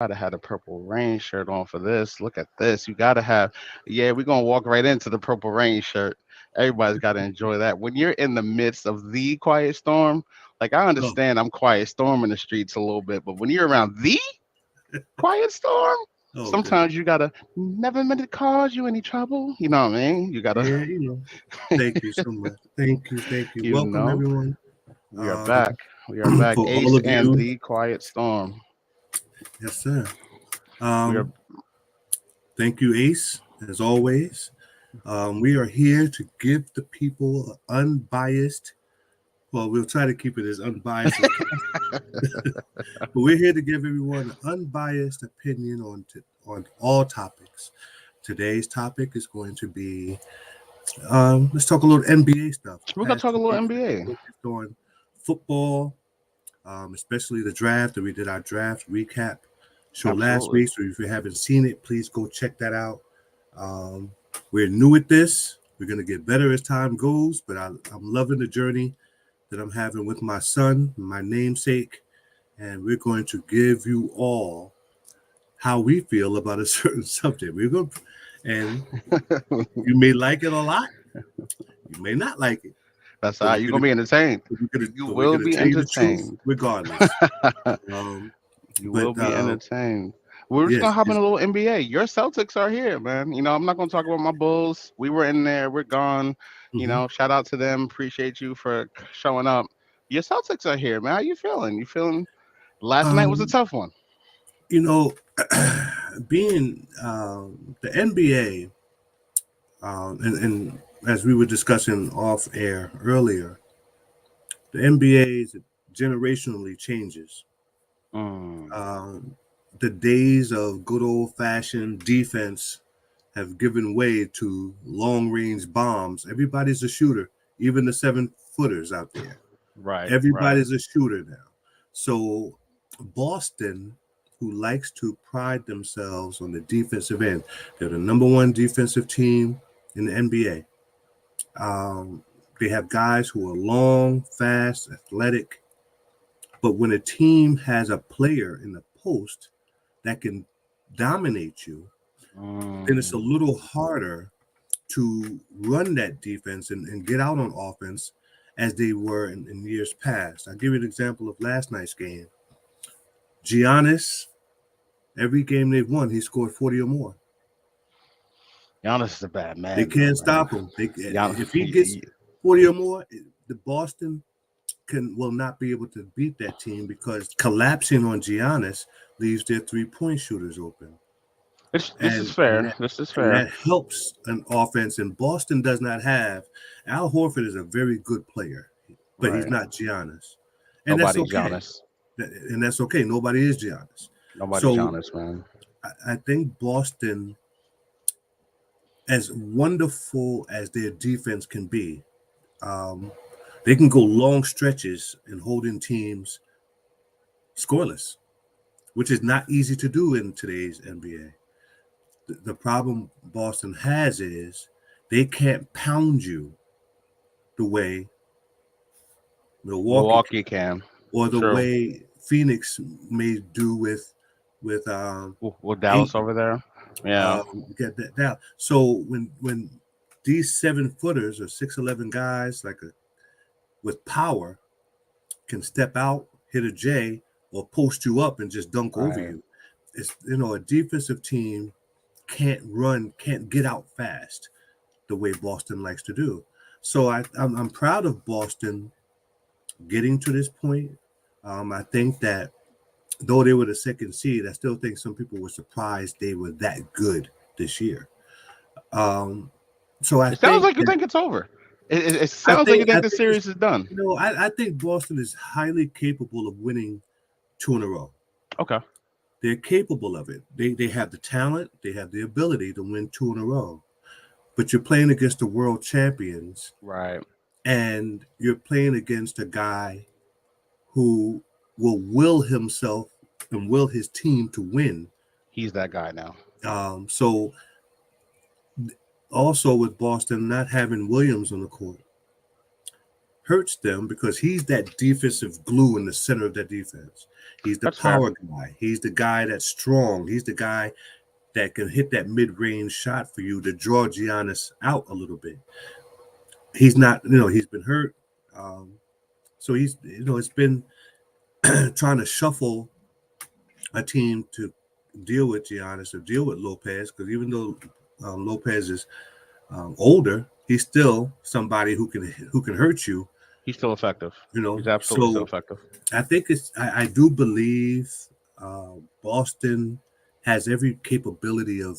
gotta have the Purple Rain shirt on for this. Look at this. You gotta have. Yeah, we're gonna walk right into the Purple Rain shirt. Everybody's gotta enjoy that. When you're in the midst of the quiet storm, like I Oh, understand I'm quiet storm in the streets a little bit, but when you're around the quiet storm, oh sometimes goodness. you gotta never meant to cause you any trouble. You know what I mean? You gotta, Yeah, thank you so much. Thank you. you Welcome know, everyone. we are Um, back. We are back. for all Ace of and you, the Quiet Storm. yes, sir. We are. Um, thank you, Ace, as always. We are here to give the people unbiased. Well, we'll try to keep it as unbiased as possible. But we're here to give everyone an unbiased opinion on all topics. Today's topic is going to be let's talk a little NBA stuff. We're The gonna past talk a two little weeks have been NBA. focused on football, especially the draft. That we did our draft recap show last Absolutely. week. So if you haven't seen it, please go check that out. Um, we're new at this. We're gonna get better as time goes, but I'm loving the journey that I'm having with my son, my namesake, and we're going to give you all how we feel about a certain subject. We're going to, and you may like it a lot, you may not like it, That's but all right. You're gonna be entertained. You we're will gonna be tell you the truth entertained. regardless. Um, You but will be entertained. We're just yes, gonna hop in a little NBA. Your Celtics are here, man. I'm not gonna talk about my Bulls. We were in there. We're gone. mhm. Shout out to them. Appreciate you for showing up. Your Celtics are here, man. How you feeling? You feeling? Last night was a um, tough one. you know, being the NBA, and as we were discussing off air earlier, the NBA is generationally changes. Mm, Um, the days of good old fashioned defense have given way to long range bombs. Everybody's a shooter, even the 7 footers out there. right, right. Everybody's a shooter now. So, Boston, who likes to pride themselves on the defensive end, they're the number one defensive team in the NBA. They have guys who are long, fast, athletic, but when a team has a player in the post that can dominate you, then it's a Mm, little harder to run that defense and get out on offense as they were in years past. I'll give you an example of last night's game. Giannis, every game they've won, he scored 40 or more. Giannis is a bad They man, though, can't man. stop him. Gian, If he gets 40 or more, the Boston will not be able to beat that team because collapsing on Giannis leaves their 3-point shooters open. this is And fair. that This is and fair. that helps an offense. And Boston does not have Al Horford is a very good player, but he's Right. not Giannis, and that's Nobody's okay. Giannis. And that's okay. Nobody is Giannis. Nobody's So Giannis, man. I think Boston, as wonderful as their defense can be, um, they can go long stretches in holding teams scoreless, which is not easy to do in today's NBA. The problem Boston has is they can't pound you the way Milwaukee Milwaukee can, can. or the True. way Phoenix may do with With Dallas Aiton. over there. Yeah. Get that down. So when these 7 footers or 6'11" guys with power can step out, hit a J, or post you up and just dunk over Right. you, it's a defensive team can't get out fast the way Boston likes to do. So I'm proud of Boston getting to this point. I think that though they were the second seed, I still think some people were surprised they were that good this year. Um, so It sounds like you think it's over. It sounds like you I think the think it's series is done. I think Boston is highly capable of winning two in a row. Okay. They're capable of it. They have the talent, they have the ability to win two in a row. But you're playing against the world champions, Right. and you're playing against a guy who will will himself and will his team to win. He's that guy now. So also with Boston not having Williams on the court, hurts them because he's that defensive glue in the center of that defense. He's the That's fair. power guy. He's the guy that's strong. He's the guy that can hit that mid-range shot for you to draw Giannis out a little bit. He's not, he's been hurt. So it's been trying to shuffle a team to deal with Giannis or deal with Lopez, because even though Lopez is older, he's still somebody who can hurt you. He's still effective. He's absolutely still So effective. I think I do believe Boston has every capability of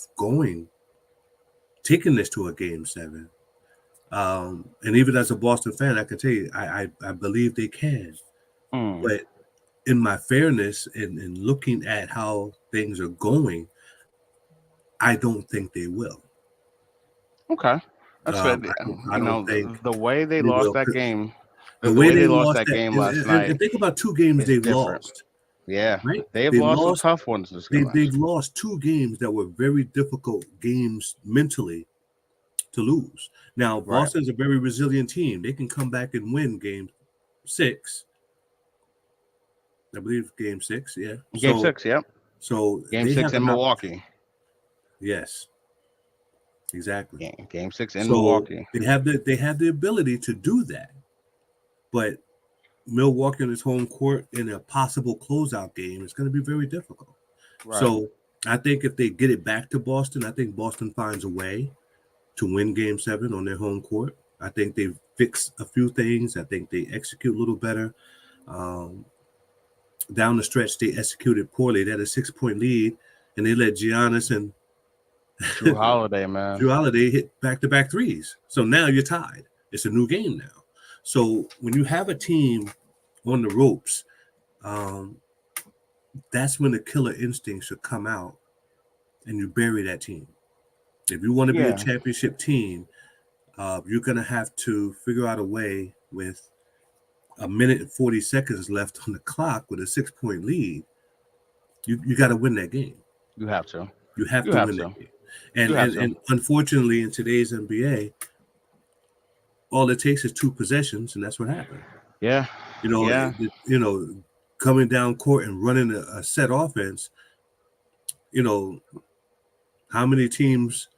taking this to a game 7. And even as a Boston fan, I can tell you, I believe they can. But in my fairness and looking at how things are going, I don't think they will. Okay. That's fair. I don't think The way they they lost will. that game, The the way way they they lost lost that that, game last and night think about 2 games is they've different. lost. Yeah. Right? They've They've lost some lost. tough ones this They, game. they've lost 2 games that were very difficult games mentally to lose. Now, Right. Boston's a very resilient team. They can come back and win game 6. I believe game 6, yeah. Game So 6, yep. so Game they 6 have in an Milwaukee. yes, exactly. Game 6 in So Milwaukee. they have the ability to do that. But Milwaukee on its home court in a possible closeout game is going to be very difficult. Right. So I think if they get it back to Boston, I think Boston finds a way to win game 7 on their home court. I think they fix a few things. I think they execute a little better. Um, Down the stretch, they executed poorly. They had a 6-point lead, and they let Giannis and Drew Holiday, man. Drew Holiday hit back-to-back threes. So now you're tied. It's a new game now. So when you have a team on the ropes, um, that's when the killer instinct should come out, and you bury that team. If you want to be a Yeah. championship team, you're going to have to figure out a way with a minute and 40 seconds left on the clock with a 6-point lead. You got to win that game. You have to. You have You to have win to. that game. And, You have and to. and unfortunately, in today's NBA, all it takes is 2 possessions, and that's what happened. Yeah. You know, Yeah. coming down court and running a set offense. You know, how many teams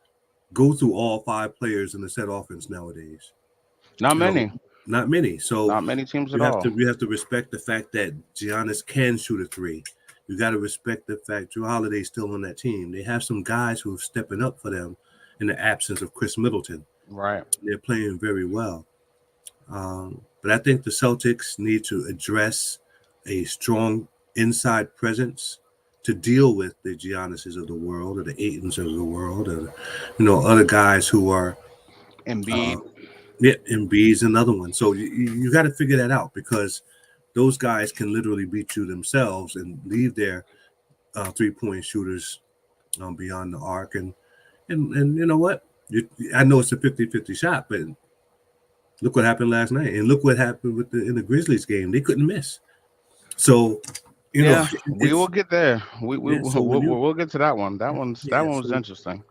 go through all 5 players in the set offense nowadays? Not You know, many. not many. So Not many teams at you have all. to respect the fact that Giannis can shoot a 3. You got to respect the fact Drew Holiday's still on that team. They have some guys who are stepping up for them in the absence of Chris Middleton. Right. They're playing very well. But I think the Celtics need to address a strong inside presence to deal with the Giannis's of the world or the Aitons of the world, or other guys who are Embiid. Embiid's another one. So you got to figure that out, because those guys can literally beat you themselves and leave their 3-point shooters beyond the arc. And you know what? I know it's a 50-50 shot, but look what happened last night, and look what happened in the Grizzlies game. They couldn't miss. So Yeah, we will get there. So We'll get to that one. That one was so interesting.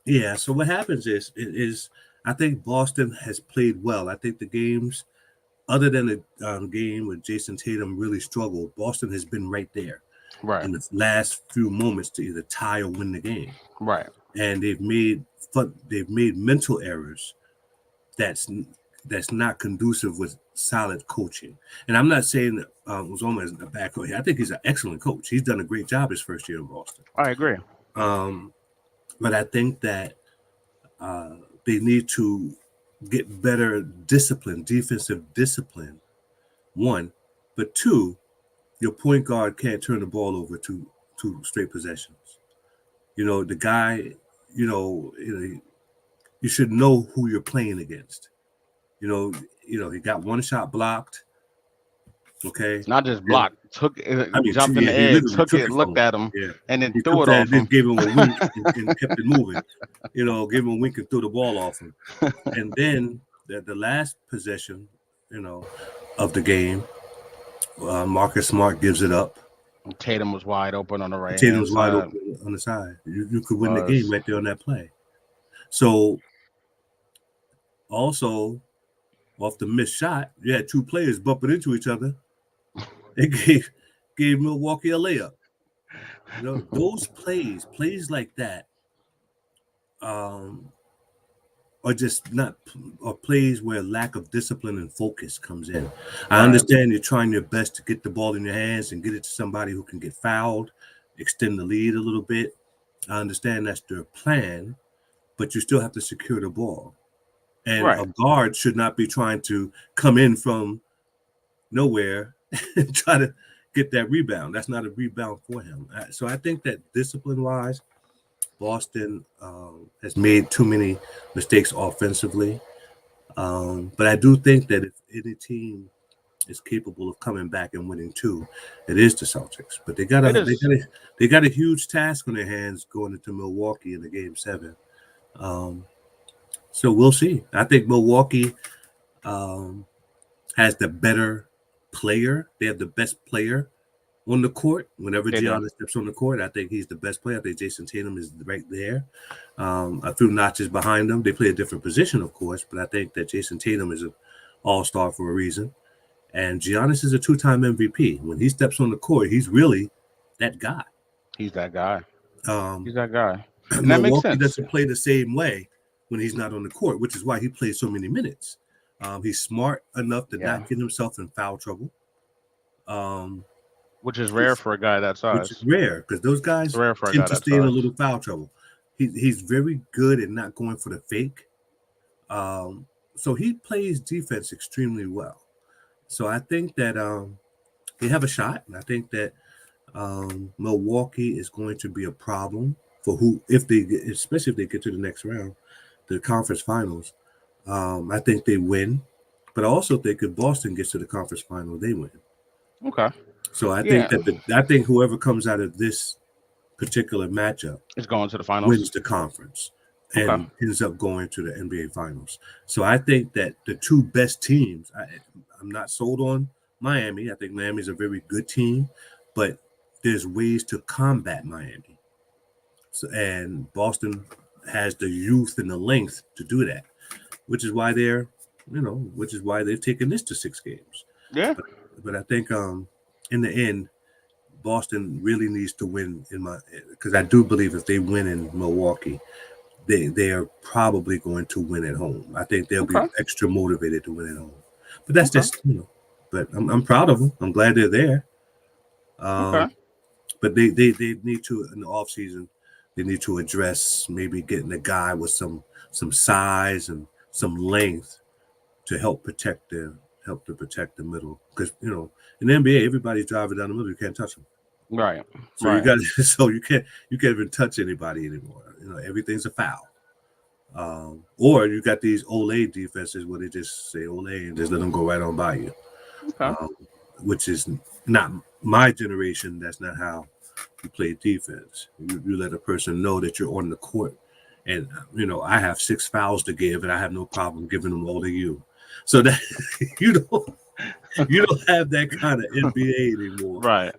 yeah. So what happens is I think Boston has played well. I think the games, other than the game where Jason Tatum really struggled, Boston has been right there Right. in the last few moments to either tie or win the game. Right. And they've made mental errors that's not conducive with solid coaching. And I'm not saying Uzoma is a bad coach. I think he's an excellent coach. He's done a great job his first year in Boston. I agree. But I think that they need to get better discipline, defensive discipline, one. But 2, your point guard can't turn the ball over two straight possessions. The guy, you should know who you're playing against. He got one shot blocked. Okay. Not just blocked. Jumped in the he air, literally took it, from looked him. at him, Yeah. and then He threw it took off that, him. gave him a wink and kept it moving. Gave him a wink and threw the ball off him. And then the last possession, of the game, Marcus Smart gives it up. Tatum was wide open on the right Tatum hand was wide side. open on the side. You could win the game right there on that play. So also off the missed shot. You had two players bumping into each other. It gave Milwaukee a layup. You know, those plays like that, um, are just not are plays where lack of discipline and focus comes in. I Right. understand you're trying your best to get the ball in your hands and get it to somebody who can get fouled, extend the lead a little bit. I understand that's their plan, but you still have to secure the ball. And Right. a guard should not be trying to come in from nowhere and try to get that rebound. That's not a rebound for him. So I think that discipline wise, Boston has made too many mistakes offensively. But I do think that if any team is capable of coming back and winning two, it is the Celtics. But It is. they got a huge task on their hands going into Milwaukee in the game seven. Um, so we'll see. I think Milwaukee um, has the better player. They have the best player on the court. Whenever They do. Giannis steps on the court, I think he's the best player. I think Jason Tatum is right there, a few notches behind them. They play a different position, of course, but I think that Jason Tatum is an all-star for a reason. And Giannis is a two-time MVP. When he steps on the court, he's really that guy. He's that guy. Um, He's that guy. And that makes Milwaukee sense. doesn't play the same way when he's not on the court, which is why he plays so many minutes. He's smart enough to Yeah. not get himself in foul trouble. Um, Which is rare for a guy that which is size. rare because those It's guys rare for a tend guy to that stay in a size. little foul trouble. He's very good at not going for the fake. Um, so he plays defense extremely well. So I think that they have a shot, and I think that Milwaukee is going to be a problem for who if they get, especially if they get to the next round, the conference finals. I think they win, but I also think if Boston gets to the conference final, they win. Okay. So Yeah. I think whoever comes out of this particular matchup It's going to the finals. wins the conference Okay. and ends up going to the NBA Finals. So I think that the two best teams, I'm not sold on Miami. I think Miami's a very good team, but there's ways to combat Miami. So, and Boston has the youth and the length to do that, which is why which is why they've taken this to 6 games. Yeah. But I think in the end, Boston really needs to win in my because I do believe if they win in Milwaukee, they are probably going to win at home. I think they'll be Okay. extra motivated to win at home. But that's Okay. just But I'm proud of them. I'm glad they're there. Okay. Um, but they need to in the off season. They need to address maybe getting a guy with some size and some length to help to protect the middle because in the NBA everybody's driving down the middle. You can't touch them. Right. So you Right. got so you can't even touch anybody anymore. Everything's a foul. Or you got these Olay defenses where they just say Olay and just let them go right on by you, Okay. um, which is not my generation. That's not how you play defense. You let a person know that you're on the court, and I have 6 fouls to give, and I have no problem giving them all to you. So that you don't you don't have that kind of NBA anymore, Right.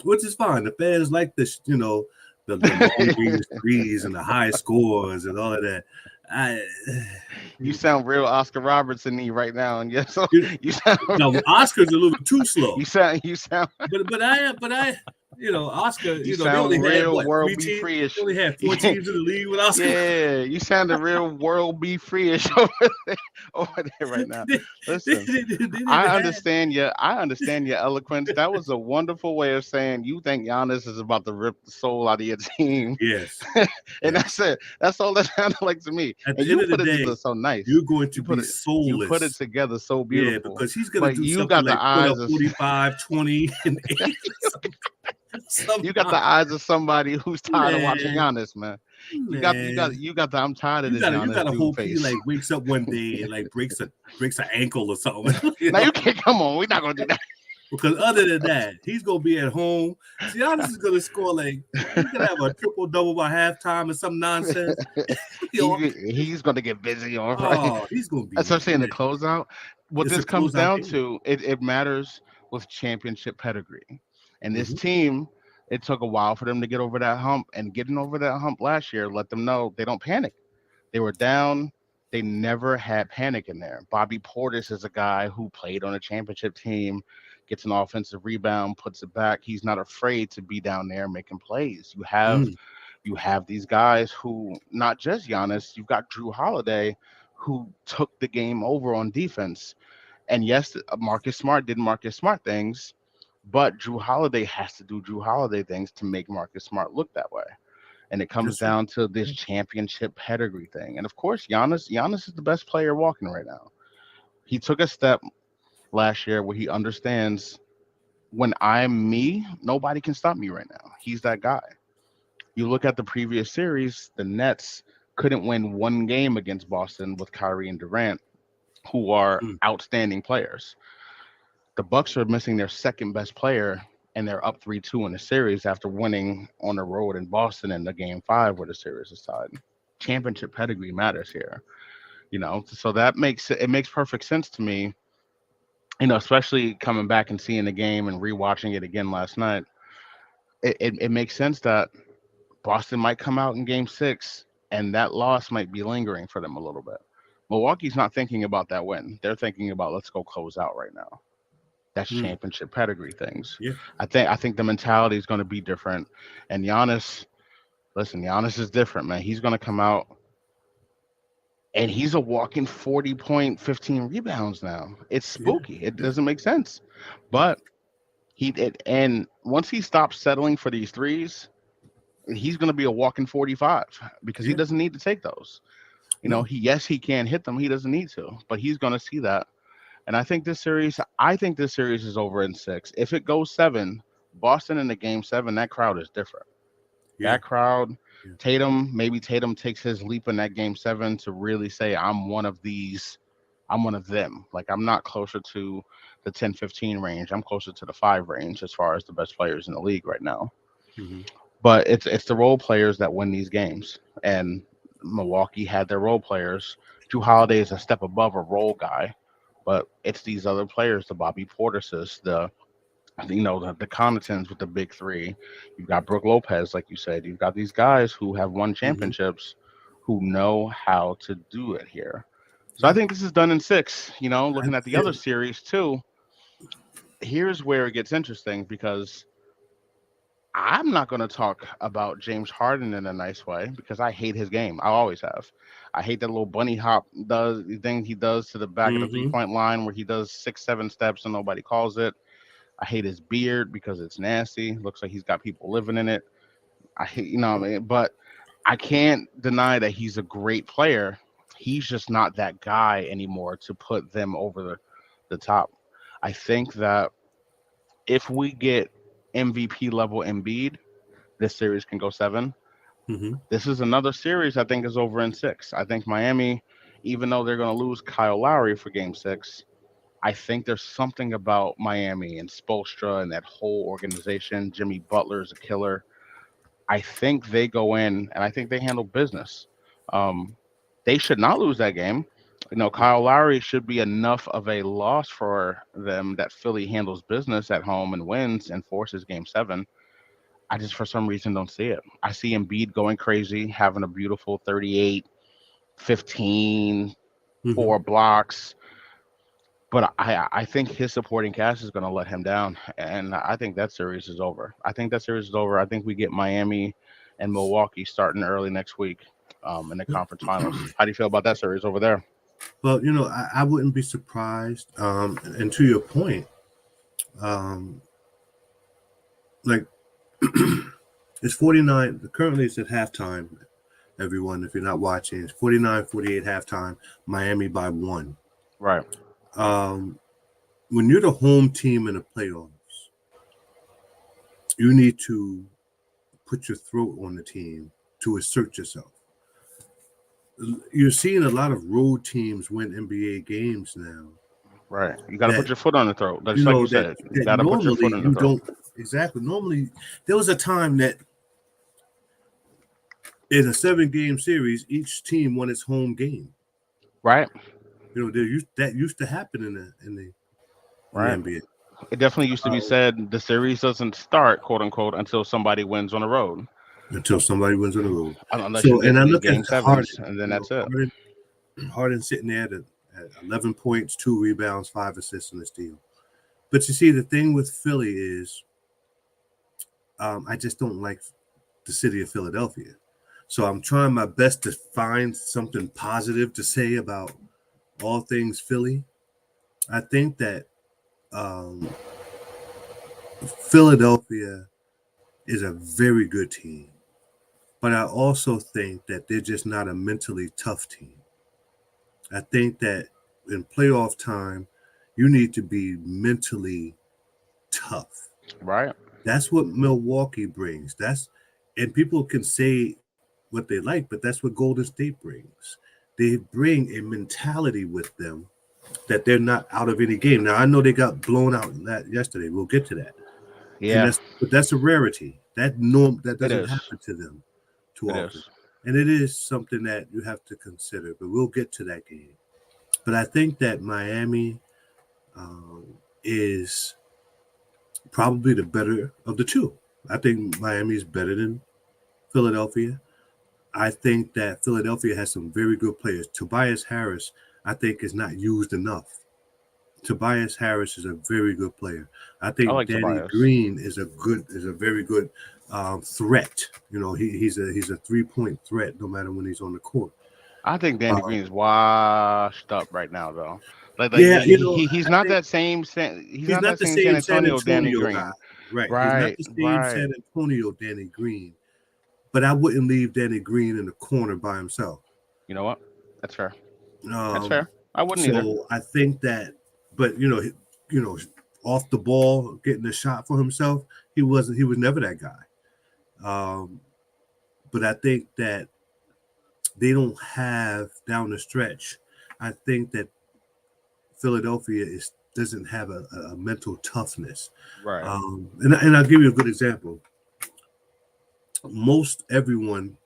which is fine. The fans like this, the long range threes and the high scores and all of that. I, You sound real Oscar Robertson-y right now, and yes, so you, you sound now Oscar's a little too slow, you sound Oscar, you they only sound had real what world three be teams? They free-ish. only had 4 teams in the league with Oscar. Yeah, you sound a real world be free-ish over there right now. Listen, They didn't even I have. understand your eloquence. That was a wonderful way of saying you think Giannis is about to rip the soul out of your team. Yes, And yes. that's it. That's all that sounded like to me. At And the end you of the put it day, together so nice. you're going to You be put it you put it soulless. together so Yeah, beautiful. because he's gonna But do you something got the like put eyes up of 45, 20, and 8. you got Somehow, the eyes of somebody who's tired of watching man, Giannis, man. man. You got the I'm tired of this You Giannis gotta dude hope he face. like wakes up one day and like breaks an ankle or something. Now you can't come on. We're not gonna do that. Because other than that, he's gonna be at home. Giannis is gonna score like he's gonna have a triple double by halftime or some nonsense. He's gonna get busy on right. Oh, he's gonna be. That's what I'm saying. The closeout. What It's a this comes closeout down game. to, it matters with championship pedigree. And this Hmm. team, it took a while for them to get over that hump. And getting over that hump last year let them know they don't panic. They were down. They never had panic in there. Bobby Portis is a guy who played on a championship team, gets an offensive rebound, puts it back. He's not afraid to be down there making plays. Mm, You have these guys who, not just Giannis, you've got Drew Holiday who took the game over on defense. And yes, Marcus Smart did Marcus Smart things, but Drew Holiday has to do Drew Holiday things to make Marcus Smart look that way. And it comes that's right. down to this championship pedigree thing. And of course, Giannis is the best player walking right now. He took a step last year where he understands when I'm me, nobody can stop me right now. He's that guy. You look at the previous series, the Nets couldn't win one game against Boston with Kyrie and Durant, who are Mm, outstanding players. The Bucks are missing their second best player, and they're up 3-2 in the series after winning on the road in Boston in the game five where the series is tied. Championship pedigree matters here, so that makes perfect sense to me, especially coming back and seeing the game and rewatching it again last night. It makes sense that Boston might come out in game six, and that loss might be lingering for them a little bit. Milwaukee's not thinking about that win. They're thinking about let's go close out right now. That's mm, championship pedigree things. yeah, I think the mentality is going to be different. And Giannis, listen, Giannis is different, man. He's going to come out and he's a walking 40 point, 15 rebounds now. It's yeah, spooky. It yeah, doesn't make sense. But and once he stops settling for these threes, he's going to be a walking 45 because he yeah. doesn't need to take those. No, He can hit them. He doesn't need to, but he's going to see that. And I think this series is over in six. If it goes seven, Boston in the game seven, that crowd is different. yeah, That crowd, yeah, Maybe Tatum takes his leap in that game seven to really say, I'm one of these, I'm one of them. Like I'm not closer to the 10-15 range. I'm closer to the five range as far as the best players in the league right now. hmm, But it's the role players that win these games. And Milwaukee had their role players. Drew Holiday is a step above a role guy, but it's these other players, the Bobby Portises, the Connaughtons with the big three. You've got Brooke Lopez, like you said. You've got these guys who have won hmm, championships, who know how to do it here. So I yeah. think this is done in six. I, Looking at the other it, series too, here's where it gets interesting because I'm not going to talk about James Harden in a nice way because I hate his game. I always have. I hate that little bunny hop does the thing he does to the back of the three hmm, point line where he does 6, 7 steps and nobody calls it. I hate his beard because it's nasty. Looks like he's got people living in it. I hate, what I mean? But I can't deny that he's a great player. He's just not that guy anymore to put them over the top. I think that if we get MVP level Embiid, this series can go seven. hmm, This is another series I think is over in six. I think Miami, even though they're going to lose Kyle Lowry for game six, I think there's something about Miami and Spoelstra and that whole organization. Jimmy Butler is a killer. I think they go in and I think they handle business. Um, they should not lose that game. Kyle Lowry should be enough of a loss for them that Philly handles business at home and wins and forces game seven. I just, for some reason, don't see it. I see Embiid going crazy, having a beautiful 38, 15, hmm. 4 blocks. But I think his supporting cast is going to let him down, and I think that series is over. I think that series is over. I think we get Miami and Milwaukee starting early next week in the conference finals. How do you feel about that series over there? Well, I wouldn't be surprised. And to your point, um, like it's 49. Currently, it's at halftime. Everyone, if you're not watching, it's 49-48 halftime. Miami by one. Right. Um, when you're the home team in the playoffs, you need to put your throat on the team to assert yourself. You're seeing a lot of road teams win NBA games now. Right. You got to put That your foot on the throat. Just like you that said, you that got to put your foot normally on the you throat. don't exactly. Normally, there was a time that in a 7-game series, each team won its home game. Right. That used to happen in the Right. NBA. It definitely used to be Um, said the series doesn't start, quote unquote, until somebody wins on the road, until somebody wins on the road. unless you So, get and to I these look at game sevens, Harden. and then that's it. Harden. Harden sitting there at 11 points, 2 rebounds, 5 assists, and a steal. But you see, the thing with Philly is I just don't like the city of Philadelphia. So I'm trying my best to find something positive to say about all things Philly. I think that um, Philadelphia is a very good team, but I also think that they're just not a mentally tough team. I think that in playoff time, you need to be mentally tough. Right. That's what Milwaukee brings. And people can say what they like, but that's what Golden State brings. They bring a mentality with them that they're not out of any game. Now I know they got blown out that yesterday. We'll get to that, and Yeah, that's a rarity. That it doesn't is. happen to them too It often, is. and it is something that you have to consider. But we'll get to that game. But I think that Miami um, is probably the better of the two. I think Miami is better than Philadelphia. I think that Philadelphia has some very good players. Tobias Harris, I think, is not used enough. Tobias Harris is a very good player. I I think like Danny Tobias. Green is a very good threat. You know, he's a 3 point threat no matter when he's on the court. I think Danny Uh, Green is washed up right now, though. Like yeah, he's I not think that same he's he's not not that the same San same San Antonio Danny Antonio guy, Green. right? He's not Right, the same right. San Antonio Danny Green. But I wouldn't leave Danny Green in the corner by himself. You know what? That's fair. That's Um, fair. I wouldn't either. so I think that, but you know, off the ball, getting a shot for himself, he wasn't. He was never that guy. Um, but I think that they don't have down the stretch. I think that Philadelphia is doesn't have a mental toughness. Right. And I'll give you a good example. Most everyone,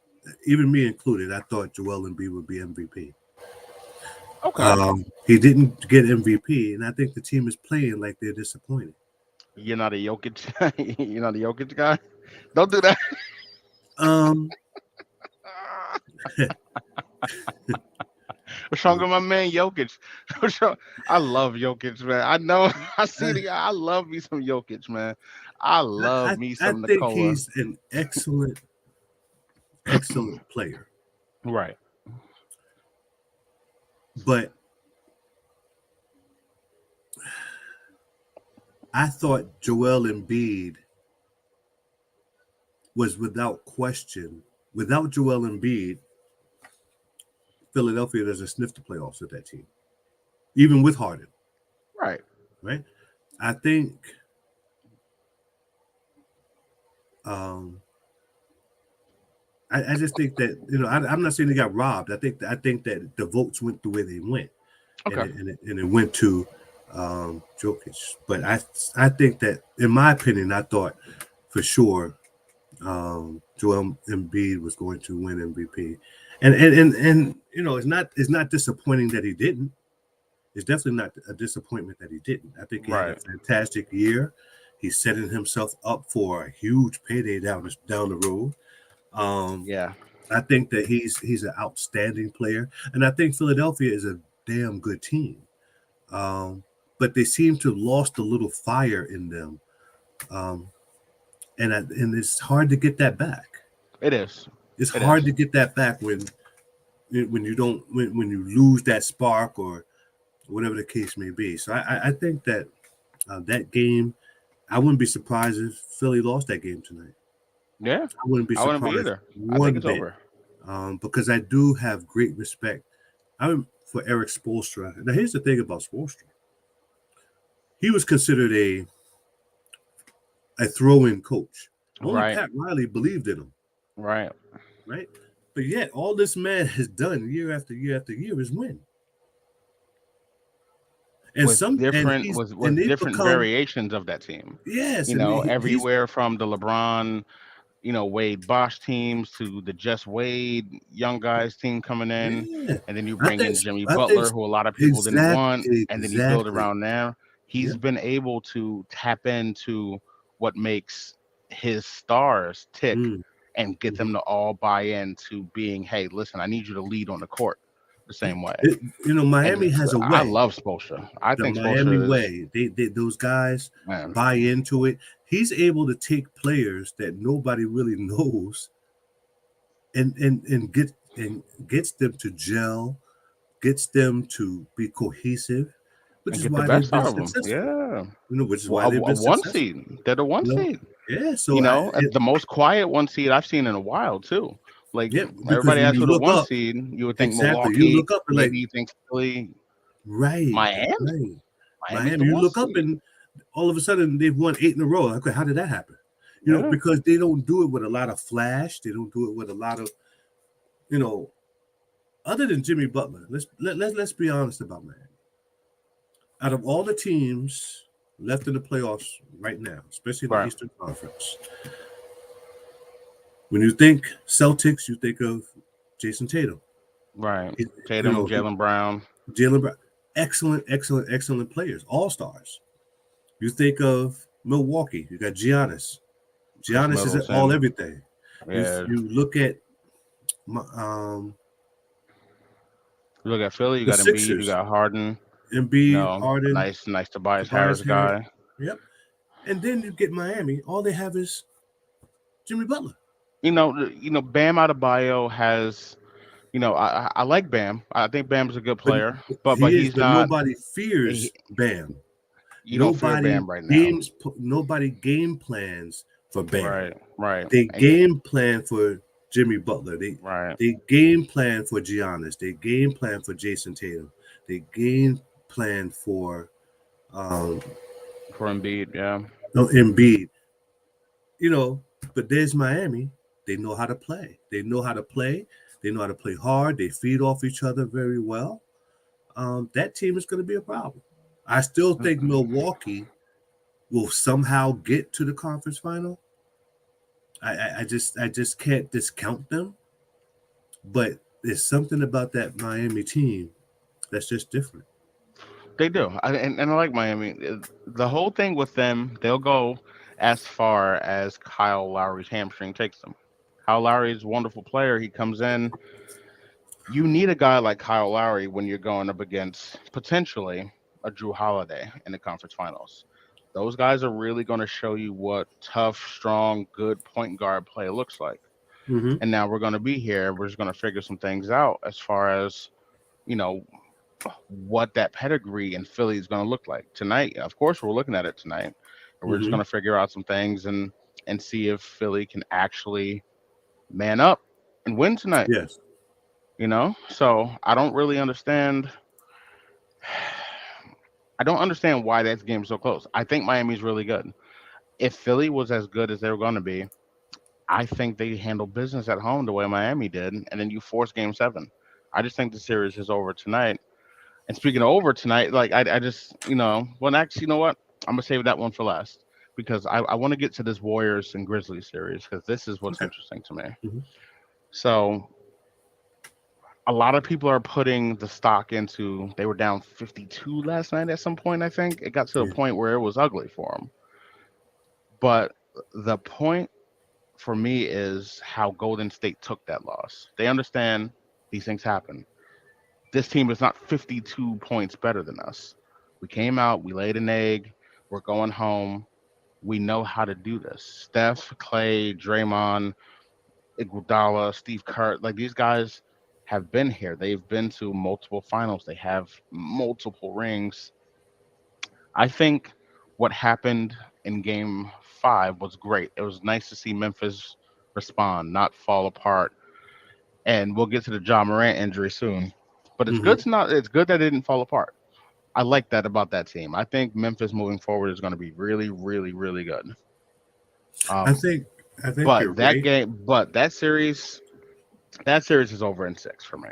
even me included, I thought Joel Embiid would be MVP. Okay. He didn't get MVP, and I think the team is playing like they're disappointed. You're not a Jokic. You're not a Jokic guy. Don't do that. Um, What's wrong with my man Jokic? I love Jokic, man. I know. I see I, the guy. I love me some Jokic, man. I love me I some think Nikola. he's an excellent player. Right. But I thought Joel Embiid was without question. Without Joel Embiid, Philadelphia doesn't sniff the playoffs with that team, even with Harden. Right. Right? I think um, I just think that I'm not saying they got robbed. I think that the votes went the way they went, and Okay. it went to Jokic. But I think that in my opinion, I thought for sure Joel Embiid was going to win MVP, and it's not disappointing that he didn't. It's definitely not a disappointment that he didn't. I think he had a Right. fantastic year. He's setting himself up for a huge payday down the road. Um, Yeah. I think that he's an outstanding player, and I think Philadelphia is a damn good team. Um, but they seem to have lost a little fire in them, um, and it's hard to get that back. It is. It's It hard is. to get that back when you don't when you lose that spark or whatever the case may be. So I think that that game, I wouldn't be surprised if Philly lost that game tonight. Yeah. I wouldn't be I wouldn't be surprised either. I think one it's bit over. because I do have great respect. I'm for Eric Spoelstra. Now here's the thing about Spoelstra. He was considered a throw-in coach. Only Right. Pat Riley believed in him, Right. right? But yet, all this man has done year after year after year is win. And With some and different he's and with they've different become variations of that team. yes, You and know, he's everywhere from the LeBron, Wade Bosch teams to the Just Wade young guys team coming in, yeah. and then you I bring think in Jimmy I think Butler, who a lot of people didn't want, and then you build exactly. around there. Yeah. He's been able to tap into what makes his stars tick Mm, and get them mhm. to all buy into being, hey, listen, I need you to lead on the court. the same way. And Miami has a I way, love Spoelstra. I the think Miami Spoelstra is, way. They those guys man, buy into it. He's able to take players that nobody really knows and gets them to gel, gets them to be cohesive, which and is get the why they've best been out of them. successful. Yeah. Which is Well, why they've a been one successful. seed. They're the one You know, seed. yeah. You So know, the most quiet one seed I've seen in a while too. Like yeah, because everybody when asks you for the look one up, seed, you would think exactly, you Milwaukee. look up and like, Maybe you think Philly. right, Miami. right, Miami's the Miami. You one look up seed. and all of a sudden they've won 8 in a row. Okay, how did that happen? Yeah. Because they don't do it with a lot of flash. They don't do it with a lot of, you know, other than Jimmy Butler. Let's be honest about Miami. Out of all the teams left in the playoffs right now, especially in the Right. Eastern Conference, when you think Celtics, you think of Jason Tatum. Right. He, you Tatum, know, Jalen Brown. Jalen Brown, excellent, excellent, excellent players, all stars. You think of Milwaukee, you got Giannis. Chris Giannis is all Middleton. everything. You Yeah. you look at You look at Philly. You the got Embiid. You Sixers, got Harden. You Embiid, know, a Harden, nice Tobias Tobias Harris Harris. guy. Yep. And then you get Miami. All they have is Jimmy Butler. Bam Adebayo has. I like Bam. I think Bam's a good But player, but he is, he's but not. nobody He, fears Bam. you don't fear Bam right now. Nobody game plans for Bam. Right. Right. They And game plan for Jimmy Butler. right They game plan for Giannis. They game plan for Jason Tatum. They game plan for um for Embiid. Yeah. no, Embiid. You know, but there's Miami. They know how to play. They know how to play. They know how to play hard. They feed off each other very well. That team is going to be a problem. I still think Milwaukee will somehow get to the conference final. I just can't discount them. But there's something about that Miami team that's just different. They do, and I like Miami. The whole thing with them, they'll go as far as Kyle Lowry's hamstring takes them. Kyle Lowry is a wonderful player. He comes in. You need a guy like Kyle Lowry when you're going up against potentially a Drew Holiday in the conference finals. Those guys are really going to show you what tough, strong, good point guard play looks like. Mm-hmm. And now we're going to be here. We're just going to figure some things out as far as you know what that pedigree in Philly is going to look like tonight. Of course, we're looking at it tonight, and we're just Mm-hmm. going to figure out some things and see if Philly can actually man up and win tonight. Yes. So I don't really understand. I don't understand why that game's so close. I think Miami's really good. If Philly was as good as they were going to be, I think they handle business at home the way Miami did, and then you force Game 7. I just think the series is over tonight. And speaking of over tonight, like I just well actually you know what? I'm gonna save that one for last because I want to get to this Warriors and Grizzlies series because this is what's Okay. interesting to me. Mm-hmm. So a lot of people are putting the stock into they were down 52 last night at some point. I think it got to a Yeah. point where it was ugly for them. But the point for me is how Golden State took that loss. They understand these things happen. This team is not 52 points better than us. We came out, we laid an egg, we're going home. We know how to do this. Steph, Clay, Draymond, Iguodala, Steve Kerr, like these guys have been here. They've been to multiple finals. They have multiple rings. I think what happened in game 5 was great. It was nice to see Memphis respond, not fall apart. And we'll get to the John Morant injury soon. But Mm-hmm. it's good that it didn't fall apart. I like that about that team. I think Memphis moving forward is going to be really, really, really good. I Um, think I think you're but right. that series is over in 6 for me.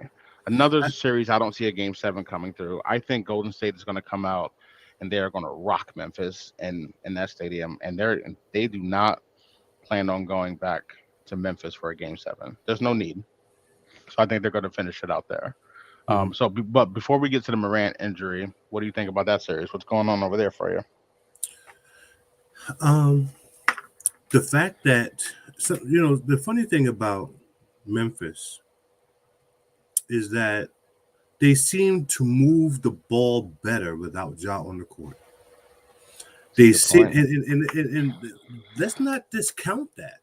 Another I, series, I don't see a game 7 coming through. I think Golden State is going to come out and they are going to rock Memphis in that stadium, and they do not plan on going back to Memphis for a game 7. There's no need, so I think they're going to finish it out there. mhm. But before we get to the Morant injury, what do you think about that series? What's going on over there for you? um, the fact that the funny thing about Memphis is that They seem to move the ball better without Ja on the court. It's a They good sit point. and let's not discount that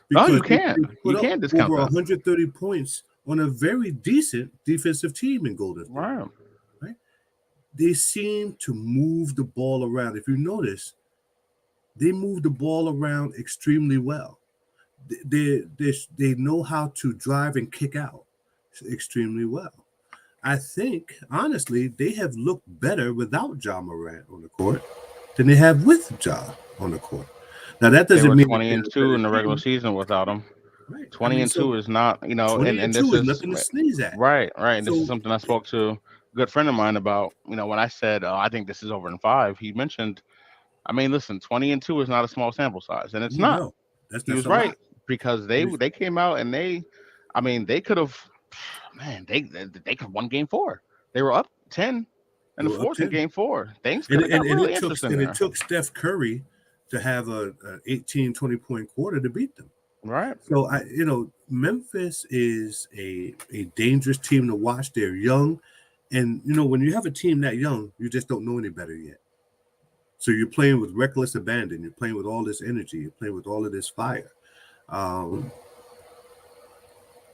No, because you can't. they put You up can't discount over that. 130 points on a very decent defensive team in Golden State. Right. Right? They seem to move the ball around. If you notice, they move the ball around extremely well. They know how to drive and kick out extremely well. I think, honestly, they have looked better without Ja Morant on the court than they have with Ja on the court. Now, that They doesn't were mean that 20 they're and a 2 better in the regular team, season without him. right? I 20 mean, and 2 so is not, 20 and and this 2 is is nothing to sneeze at. right, right. And this is So, something I spoke to a good friend of mine about. When I said, "Oh, I think this is over in 5," he mentioned, I mean, listen, 20 and 2 is not a small sample size, and it's you not. know, He that's was a lot. right because It they is, they came out and I mean, they could have, man, they could have won game 4. They were up 10 in they the were up fourth in 10. game 4. Things And, could have and, got and really it took interesting and it there. took Steph Curry to have a 18, 20 point quarter to beat them. Right. So Memphis is a dangerous team to watch. They're young, and when you have a team that young, you just don't know any better yet. So you're playing with reckless abandon. You're playing with all this energy. You're playing with all of this fire. Um,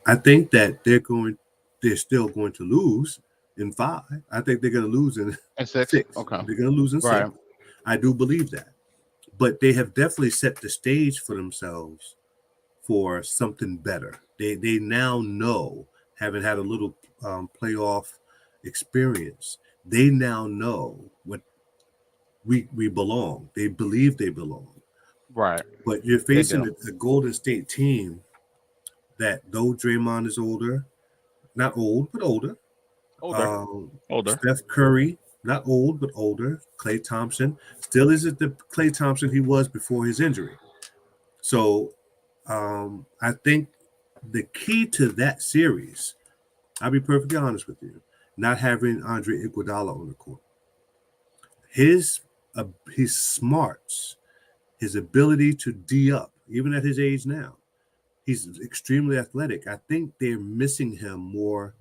I think that they're still going to lose in 5. I think they're going to lose in And 6. 6. Okay. They're going to lose in 6. Right. I do believe that, but they have definitely set the stage for themselves for something better. They now know, having had a little playoff experience, they now know what we belong. They believe they belong. Right. But you're They facing do. a Golden State team that, though Draymond is older, not old but older. Older. Um, Older. Steph Curry, not old but older. Klay Thompson still isn't the Klay Thompson he was before his injury. So I think the key to that series, I'll be perfectly honest with you, not having Andre Iguodala on the court. His his smarts, his ability to D up, even at his age now, he's extremely athletic. I think they're missing him more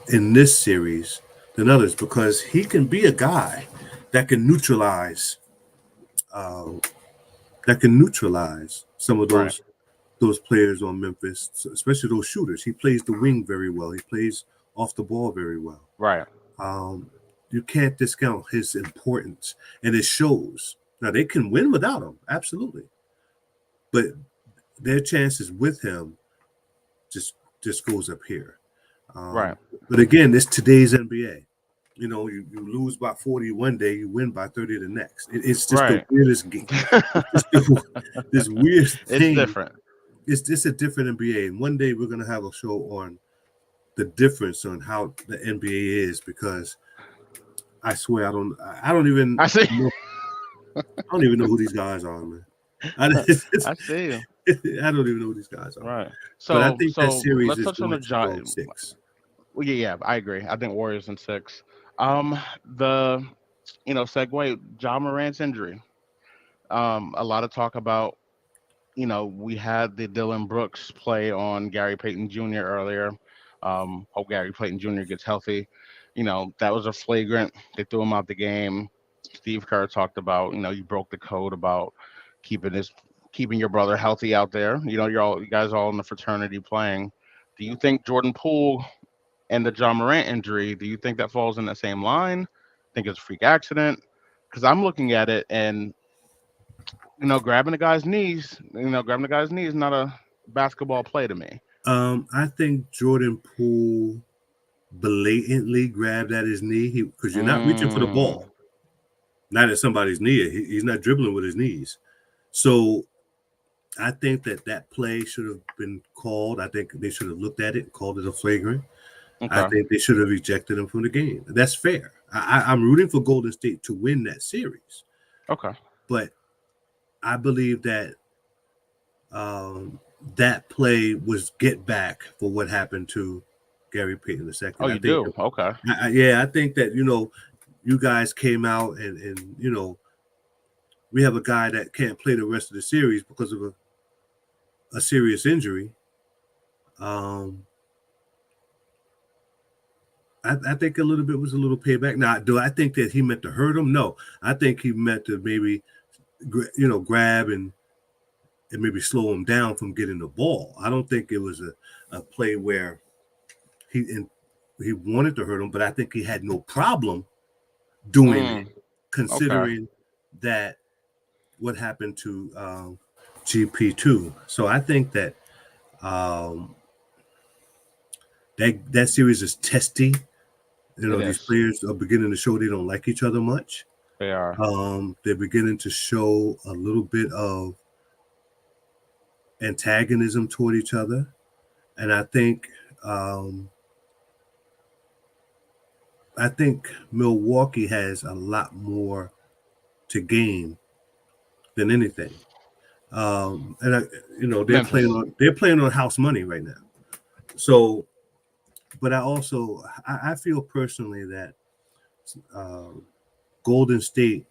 in this series than others because he can be a guy that can neutralize uh, some of Right. those players on Memphis, especially those shooters. He plays the wing very well. He plays off the ball very well. Right. Um, you can't discount his importance, and it shows. Now they can win without him, absolutely, but their chances with him just just goes up here. Right. But again, it's today's NBA. You lose by 40 one day, you win by 30 the next. It's just the Right. weirdest game. It's just this weird It's thing. different. It's just a different NBA. And one day we're gonna have a show on the difference on how the NBA is because I swear I don't even I see. know I don't even know who these guys are, man. I, I see you. I don't even know who these guys are. Right. But I So think that so series let's is touch on the going to Gi- go 6. Well, yeah, I agree. I think Warriors in 6. The segue, John Morant's injury. A lot of talk about, we had the Dylan Brooks play on Gary Payton Jr. earlier. Hope Gary Payton Jr. gets healthy. That was a flagrant. They threw him out the game. Steve Kerr talked about, you broke the code about keeping this keeping your brother healthy out there. You guys all in the fraternity playing. Do you think Jordan Poole and the John Morant injury, do you think that falls in the same line? Think it's a freak accident? Because I'm looking at it and grabbing the guy's knee is not a basketball play to me. I think Jordan Poole blatantly grabbed at his knee because you're not reaching for the Mm, ball, not at somebody's knee. He's not dribbling with his knees. So I think that play should have been called. I think they should have looked at it and called it a flagrant. I okay, think they should have ejected him from the game. That's fair. I'm rooting for Golden State to win that series, okay. but I believe that um, that play was get back for what happened to Gary Payton Oh, II. I you think, do? Okay. yeah, I think that you guys came out and we have a guy that can't play the rest of the series because of a serious injury. Um, I think a little bit was a little payback. Now, do I think that he meant to hurt him? No, I think he meant to maybe, grab and maybe slow him down from getting the ball. I don't think it was a play where he in, he wanted to hurt him, but I think he had no problem doing it, Mm, okay. considering that what happened to GP2. So I think that um, that series is testy. It These is. players are beginning to show they don't like each other much. They are. They're beginning to show a little bit of antagonism toward each other, and um, I think Milwaukee has a lot more to gain than anything. And Memphis. they're playing on house money right now. So, but I feel personally that uh, Golden State,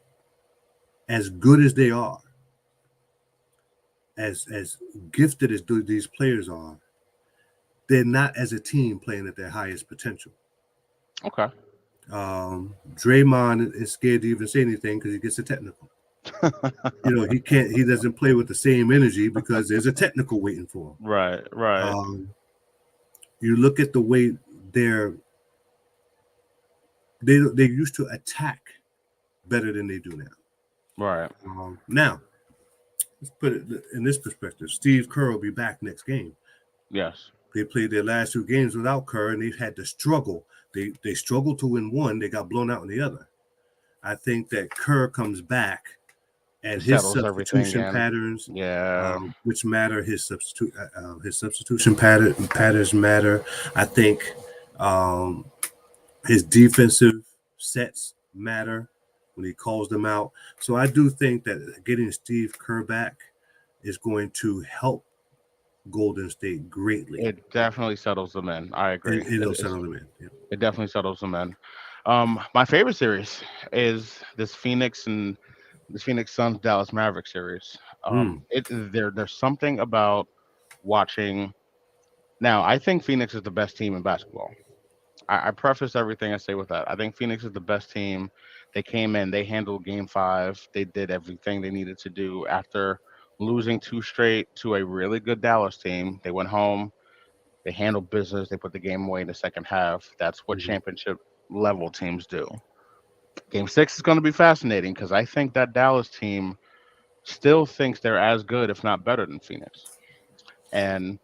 as good as they are, as gifted as these players are, they're not as a team playing at their highest potential. Okay. Draymond is scared to even say anything because he gets a technical. He can't. He doesn't play with the same energy because there's a technical waiting for him. Right. Right. Um, you look at the way they're they used to attack better than they do now. Right. Now let's put it in this perspective. Steve Kerr will be back next game. Yes. They played their last two games without Kerr, and they've had to struggle. They struggled to win one. They got blown out in the other. I think that Kerr comes back, and It his settles everything substitution in. patterns, Yeah. which matter, his substitution patterns matter. I think um, his defensive sets matter when he calls them out. So I do think that getting Steve Kerr back is going to help Golden State greatly It definitely settles them in. I agree. in those center of Yeah. It definitely settles them in. My favorite series is this Phoenix Suns Dallas Mavericks series. Mm, There's something about watching. Now, I think Phoenix is the best team in basketball. I preface everything I say with that. I think Phoenix is the best team. They came in, they handled Game Five. They did everything they needed to do after losing two straight to a really good Dallas team. They went home. They handled business. They put the game away in the second half. That's what hmm championship level teams do. Game six is going to be fascinating because I think that Dallas team still thinks they're as good, if not better, than Phoenix. And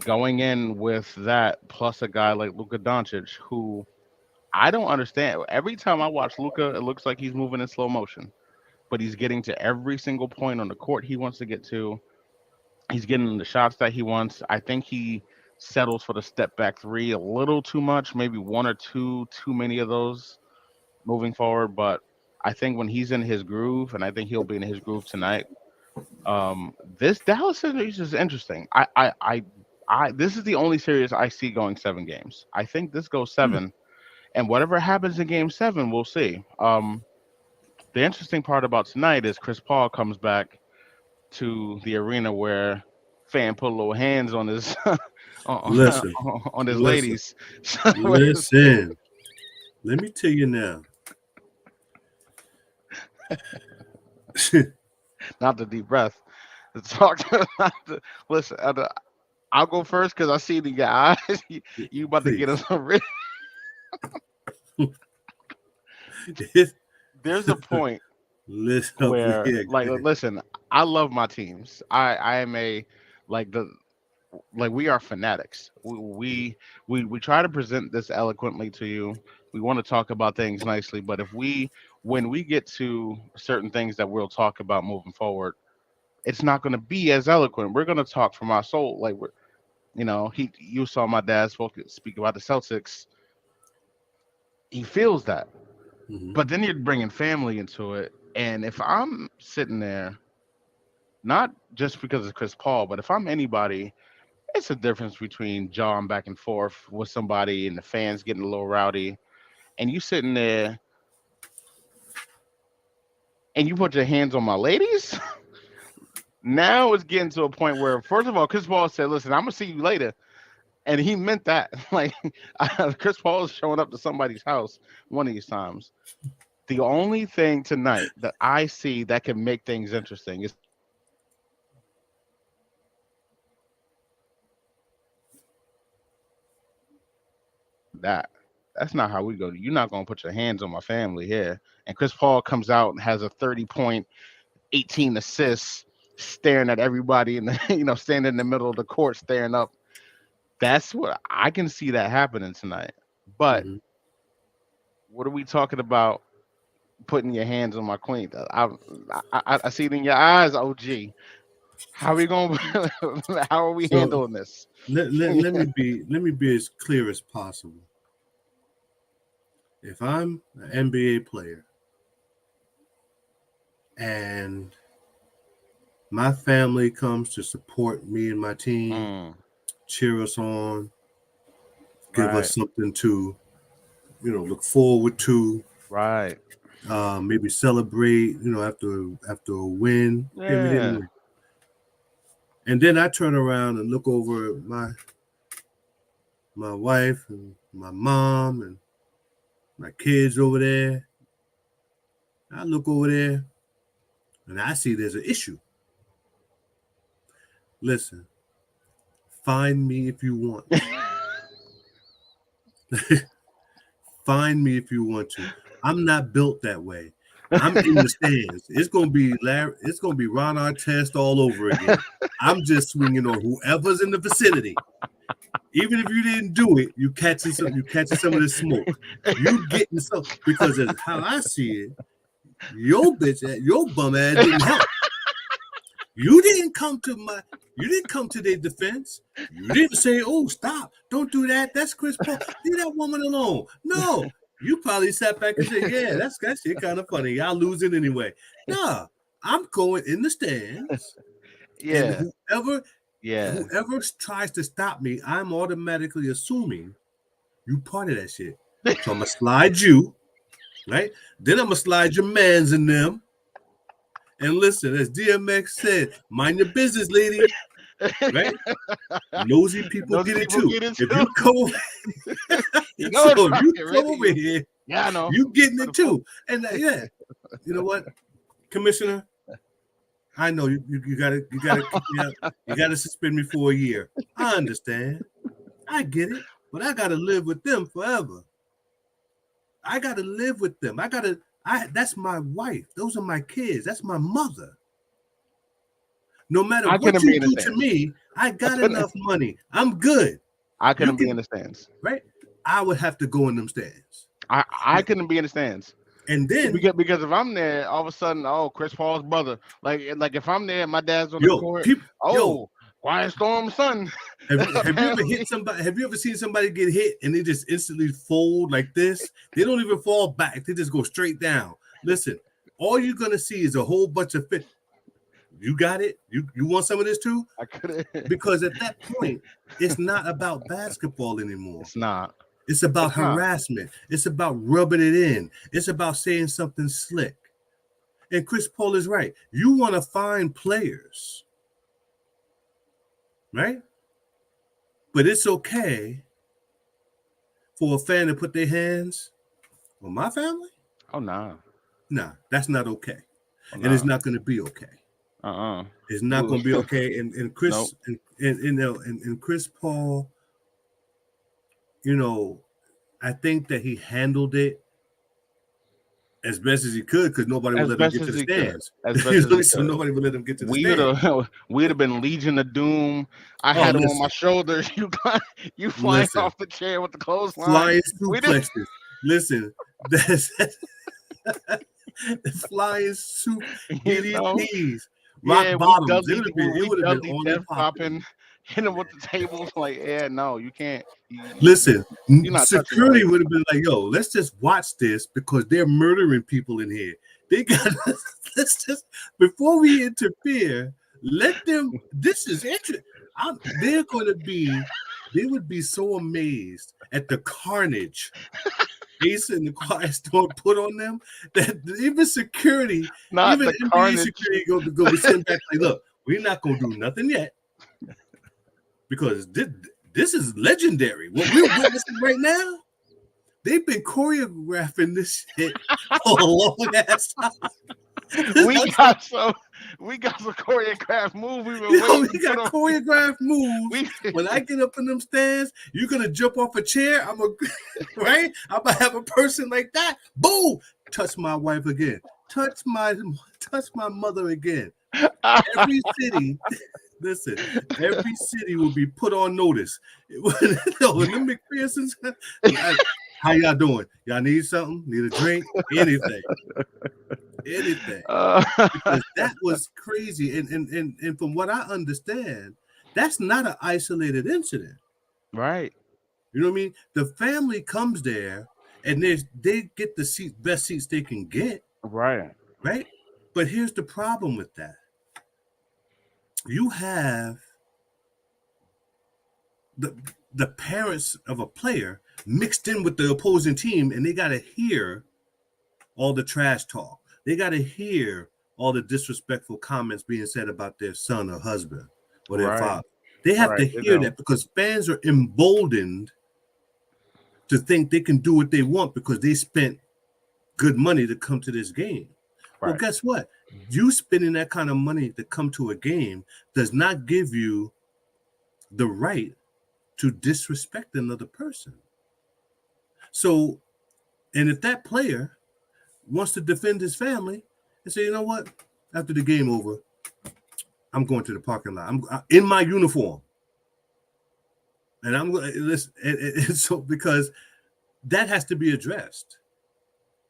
going in with that plus a guy like Luka Doncic, who I don't understand. Every time I watch Luka, it looks like he's moving in slow motion, but he's getting to every single point on the court he wants to get to. He's getting the shots that he wants. I think he settles for the step back three a little too much, maybe one or two too many of those moving forward. But I think when he's in his groove, and I think he'll be in his groove tonight. This Dallas series is interesting. This is the only series I see going 7 games. I think this goes seven, and whatever happens in Game Seven, we'll see. The interesting part about tonight is Chris Paul comes back to the arena where fan put little hands on his on, Listen, on his listen, ladies. So listen. Let me tell you now. not the deep breath. Talk to not the, listen. I'll go first because I see the guys. You about to get Please. us a rid. There's a point Listen up where, here. like, listen, I love my teams. I am a like the like we are fanatics. We try to present this eloquently to you. We want to talk about things nicely, but if we when we get to certain things that we'll talk about moving forward, it's not going to be as eloquent. We're going to talk from our soul. Like we're, you saw my dad speak about the Celtics. He feels that, Mhm. but then you're bringing family into it. And if I'm sitting there, not just because it's Chris Paul, but if I'm anybody, it's a difference between jawing back and forth with somebody and the fans getting a little rowdy, and you sitting there and you put your hands on my ladies. Now it's getting to a point where, first of all, Chris Paul said, "Listen, I'm gonna see you later." And he meant that. Like Chris Paul is showing up to somebody's house one of these times. The only thing tonight that I see that can make things interesting is if Chris Paul comes out and has a 30-point, 18 that. That's not how we go. You're not gonna put your hands on my family here. And Chris Paul comes out and has a 30-point, 18 assists, staring at everybody and standing in the middle of the court staring up. That's what I can see that happening tonight. But Mhm. what are we talking about? Putting your hands on my queen. I see it in your eyes, OG. How are we going? How are we So handling this? let me be as clear as possible. If I'm an NBA player and my family comes to support me and my team, Mm, cheer us on, give right, us something to look forward to, right. maybe celebrate, after a win. Yeah, we didn't Yeah. win. And then I turn around and look over my wife and my mom and my kids over there. I look over there and I see there's an issue. Listen, find me if you want to. Find me if you want to. I'm not built that way. I'm in the stands. It's gonna be Ron Artest all over again. I'm just swinging on whoever's in the vicinity. Even if you didn't do it, you catching some of the smoke. You getting some because as how I see it, your bum ass didn't help. You didn't come to my you didn't come to their defense. You didn't say, "Oh, stop. Don't do that. That's Chris Paul. Leave that woman alone." No. You probably sat back and said, "Yeah, that shit kind of funny. Y'all losing anyway." Nah, I'm going in the stands, and Yeah, yeah. whoever tries to stop me, I'm automatically assuming you part of that shit. So I'm gonna slide you, right? Then I'm gonna slide your mans in them. And listen, as DMX said, mind your business, lady. Right? Nosy people Those get it people too. get it If too. you come, You know it's so if you right, come really. over here, Yeah, I know. you getting For it the food. too. And yeah, you know what, Commissioner, I know you gotta kick me out. You gotta suspend me for a year. I understand. I get it, but I gotta live with them forever. I gotta live with them. That's my wife. Those are my kids. That's my mother. No matter I what couldn't be you in the do to stands. me, I I got couldn't. enough money. I'm good. I You couldn't be in can, the stands. right? I would have to go in them stands. I couldn't be in the stands. And then, Because if I'm there, all of a sudden, oh, Chris Paul's brother, like if I'm there, my dad's on the yo, court. people, yo, Oh, Quiet Storm's son. have you ever hit Apparently, somebody? Have you ever seen somebody get hit and they just instantly fold like this? They don't even fall back. They just go straight down. Listen, all you're gonna see is a whole bunch of fit. You got it? You want some of this too? I couldn't. Because at that point, it's not about basketball anymore. It's not. It's about It's not. harassment. It's about rubbing it in. It's about saying something slick. And Chris Paul is right. You want to find players, right? But it's okay for a fan to put their hands on my family. Oh nah. Nah, that's not okay. Oh And it's nah. not going to be okay. Uh-uh. It's not Ooh, going to be okay. And nope. Chris and Chris Paul, you know, I think that he handled it as best as he could because nobody would As let him best get to as the he could. stands. As best as he So could. nobody would let him get to the We would stand. have we'd have been Legion of Doom. I Oh, had him on my listen, shoulders. You flying listen, off the chair with the clothesline. flying We did suplexes. Listen, that's flying soup you know. DDTs, rock Yeah, bottoms. It We would have been Dudley on death and popping. dropping, hit him with the tables. Like, yeah, no, you can't. Listen, You're not touching my security lady. would have been like, "Yo, let's just watch this because they're murdering people in here. They got let's just before we interfere, let them. This is interesting. They're going to be. They would be so amazed at the carnage Ace and the Quiet Storm put on them that even security, Not even the NBA carnage. security, go be sitting back like, look, we're not going to do nothing yet because This is legendary. What we're witnessing right now, they've been choreographing this shit for a long ass time. We That's what, got some we got some choreographed move we've been yo, waiting we for got choreographed moves. we When I get up in them stands, you're gonna jump off a chair. I'm a right. I'm gonna have a person like that. Boom! Touch my wife again. Touch my mother again. Every city, listen, every city will be put on notice. When the McPhersons, like, how y'all doing? Y'all need something? Need a drink? Anything? Anything? uh, Because that was crazy. And from what I understand, that's not an isolated incident. right, You know what I mean? The family comes there and they get the best seats they can get, right, right? But here's the problem with that. You have the the parents of a player mixed in with the opposing team, and they gotta hear all the trash talk. They gotta hear all the disrespectful comments being said about their son or husband or their right, father. They have to right. They hear do. that because fans are emboldened to think they can do what they want because they spent good money to come to this game. Well, Right, guess what? You spending that kind of money to come to a game does not give you the right to disrespect another person. So, and if that player wants to defend his family and say, you know what, after the game over, I'm going to the parking lot. I'm in my uniform, and I'm going. Listen, and so because that has to be addressed,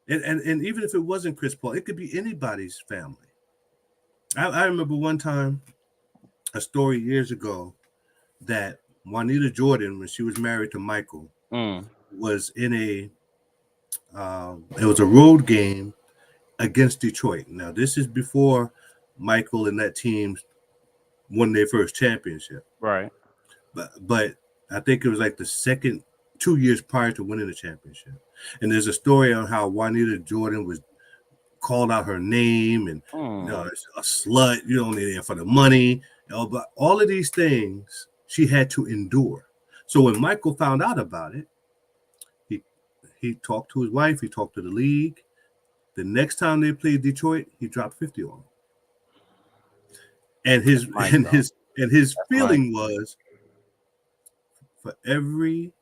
and even if it wasn't Chris Paul, it could be anybody's family. I remember one time a story years ago that Juanita Jordan, when she was married to Michael, mm, was in a it was a road game against Detroit. Now this is before Michael and that team won their first championship, right, but I think it was like the second 2 years prior to winning the championship. And there's a story on how Juanita Jordan was called out her name and you know, mm, a slut, you don't need it for the money, you know, but all of these things she had to endure. So when Michael found out about it, he he talked to his wife, he talked to the league. The next time they played Detroit, he dropped 50 on them. And that's his Mike and though. his and his That's Mike. feeling was for every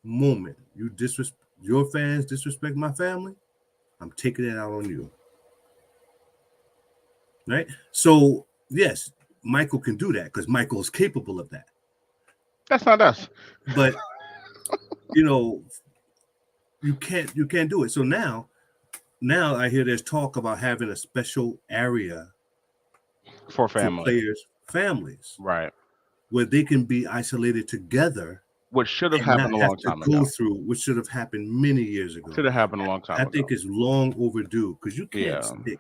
moment your fans disrespect my family, I'm taking it out on you. Right? So yes, Michael can do that because Michael is capable of that. That's not us. But you know, you can't do it. So now I hear there's talk about having a special area For for family. players' families Right. where they can be isolated together Which should have and not happened a have long to time go ago. through, which should have happened many years ago. Should have happened a long I time ago. think it's long overdue because you can't Yeah. stick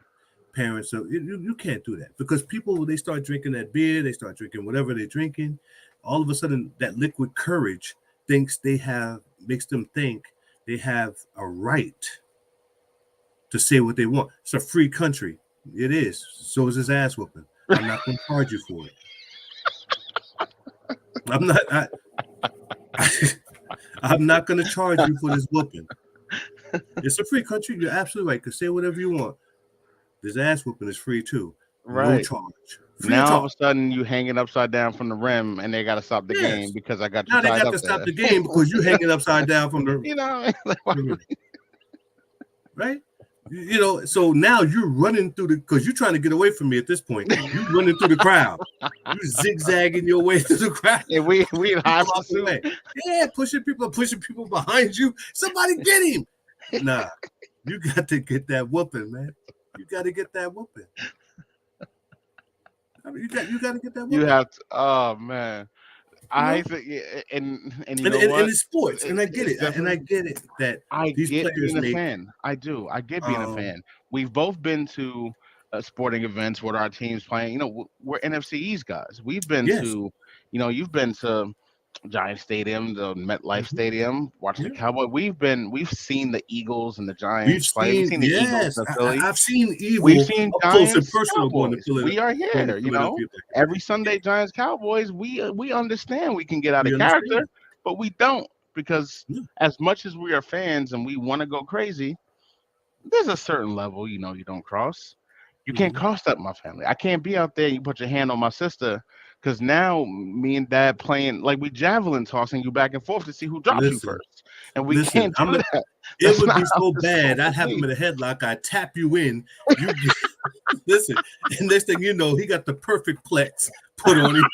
parents. So you can't do that because people, they start drinking that beer, they start drinking whatever they're drinking. All of a sudden, that liquid courage makes them think they have a right to say what they want. It's a free country. It is. So is his ass whooping. I'm not going to charge you for it. I'm not. I'm not going to charge you for this whooping. It's a free country. You're absolutely right. You can say whatever you want. This ass whooping is free too. No Right. charge. Free of Now all of charge. a sudden you hanging upside down from the rim and they gotta stop the game Yes. because I got you Now they tied got up to stop there. the game because you hanging upside down from the, You know what I mean? Like, why- the rim, right? You know, so now you're running through because you're trying to get away from me at this point. You running through the crowd. You zigzagging your way through the crowd. If we in high People out the pursuit. way. Yeah, pushing people behind you. Somebody get him. Nah, you got to get that whooping, man. You got to get that whooping. I mean, you got to get that You whooping. have to oh man. You I know, think yeah, and you and, know and, and what? it's sports, and I get It's it, and I definitely get it that I these get players being a make. fan. I do. I get being a Um, fan. We've both been to sporting events where our teams playing. You know, we're NFC East guys. We've been yes, to, you know, you've been to. Giant Stadium, the MetLife Mhm. Stadium, watch the Yeah. Cowboy. We've seen the Eagles and the We've Giants. Like we've seen, seen the Eagles yes, and the Philly. I've seen We've evil seen up close and Giants personal Cowboys. We are Going to here, you know. Philadelphia. Every Yeah, Sunday, Giants Cowboys. We understand we can get out we of character, understand. but we don't because Yeah. as much as we are fans and we want to go crazy, there's a certain level, you don't cross. You can't Mhm. cross that, my family. I can't be out there and you put your hand on my sister because now me and dad playing like we javelin tossing you back and forth to see who drops you Listen, first. And we listen. can't do that. It That's would not be how so it's bad. supposed I'd to have him be. in a headlock. I'd tap you in. You listen, and next thing you know, he got the perfect plex put on him.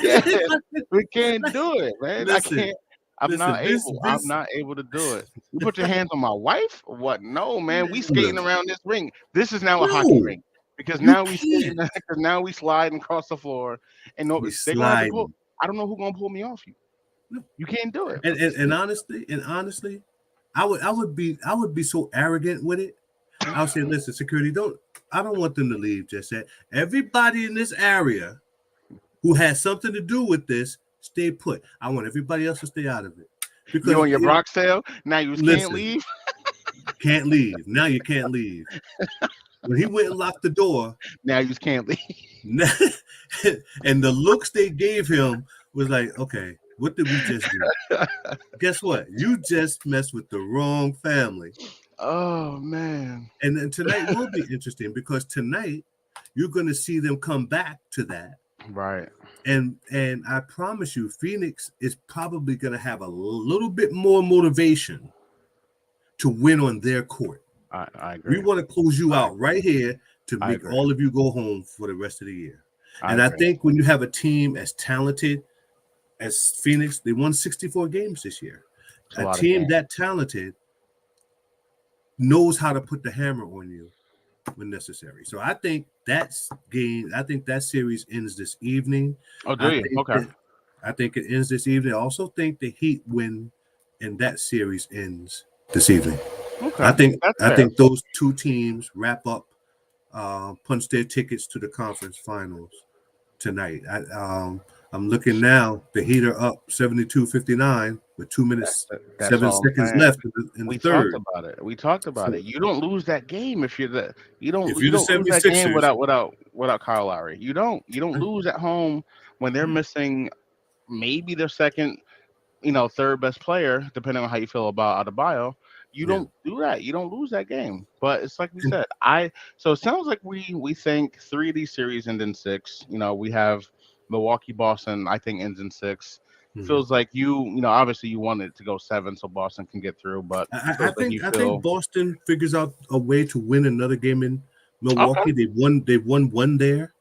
Yeah, we can't do it, man. I listen, can't. I'm listen. not This able. I'm this not able to do it. You put your hands on my wife? Or what? No, man. We skating look. around this ring. This is now a hockey No, ring because you now we skating. can't Because now we sliding across the floor, and no, be they're gonna have to pull. sliding. I don't know who's gonna pull me off you. No. You can't do it. And honestly, I would be so arrogant with it. I would say, listen, security, I don't want them to leave just yet. Everybody in this area who has something to do with this, stay put. I want everybody else to stay out of it. You Because on your Bronx sale now? You just can't listen, leave. can't leave. Now you can't leave. When he went and locked the door, Now you just can't leave. and the looks they gave him was like, okay, what did we just do? Guess what? You just messed with the wrong family. Oh man. And then tonight will be interesting because tonight you're going to see them come back to that. Right. And I promise you, Phoenix is probably going to have a little bit more motivation to win on their court. I We agree. want to close you I out agree. right here to I make agree. all of you go home for the rest of the year. I And I agree. think when you have a team as talented as Phoenix, they won 64 games this year. It's a A lot of team games. that talented knows how to put the hammer on you when necessary. So I think that series ends this evening. Oh, I do you? think Okay. that I think it ends this evening. I also think the Heat win and that series ends this evening. I Okay. think That's I fair. think those two teams wrap up, punch their tickets to the conference finals tonight. I'm looking now. The Heat are up 72-59 with 2 minutes That's 7 all I'm seconds saying. left in the We talked third. about it. We talked about So it. You don't lose that game if you're the if you you're the don't lose that game 76ers, without Kyle Lowry. You don't lose at home when they're missing maybe their second, third best player, depending on how you feel about Adebayo. You yeah. don't do that. You don't lose that game. But it's like we And said. So it sounds like we think three of these series end in six. We have Milwaukee, Boston. I think ends in six. mhm. Feels like obviously you want it to go seven so Boston can get through, but I feels like you think I think feel Boston figures out a way to win another game in okay, Milwaukee. They've won one there.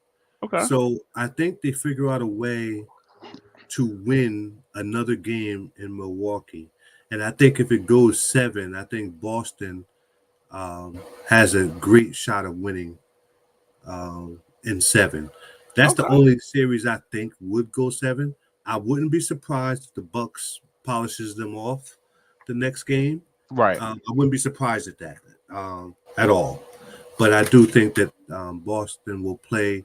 okay, So I think they figure out a way to win another game in Milwaukee. And I think if it goes seven, I think Boston has a great shot of winning in seven. That's the okay, only series I think would go seven. I wouldn't be surprised if the Bucks polishes them off the next game. right, I wouldn't be surprised at that at all. But I do think that Boston will play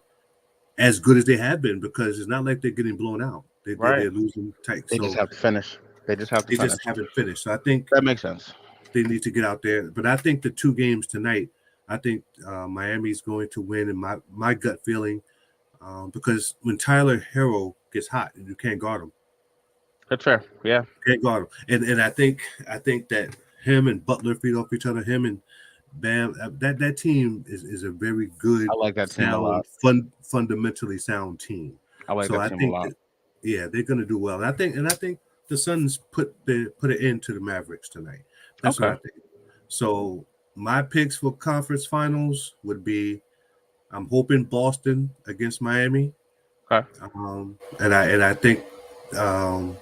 as good as they have been because it's not like they're getting blown out. right. They're losing tight. They just So have to finish. They just have to they just finish. haven't finished. So I think That makes sense. they need to get out there. But I think the two games tonight, I think Miami's going to win. And my gut feeling, because when Tyler Hero gets hot, you can't guard him. That's fair. Yeah, Can't guard him. And I think that him and Butler feed off each other. Him and Bam. That team is a very good, I like that team a lot. sound, fundamentally sound team. I like So that I team a think lot. that yeah, they're gonna do well. And I think the Suns put an end to the Mavericks tonight. That's what I Okay, think. So my picks for conference finals would be I'm hoping Boston against Miami. okay, And I think um,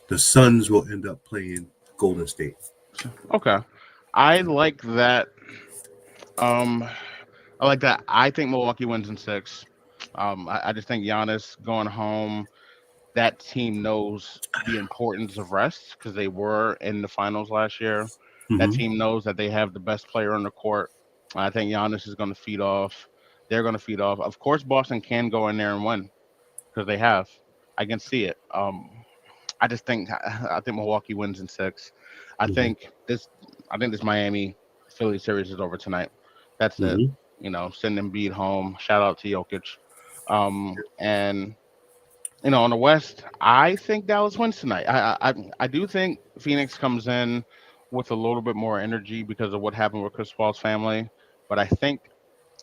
the Suns will end up playing Golden State. okay. I like that. Um, I like that. I think Milwaukee wins in six. I just think Giannis going home. That team knows the importance of rest because they were in the finals last year. That Hmm. team knows that they have the best player on the court. I think Giannis is going to feed off. They're going to feed off. Of course, Boston can go in there and win because they have. I can see it. I think Milwaukee wins in six. I Hmm. think this I think this Miami Philly series is over tonight. That's it. Hmm. Send Embiid home. Shout out to Jokic. And on the West, I think Dallas wins tonight. I do think Phoenix comes in with a little bit more energy because of what happened with Chris Paul's family, but I think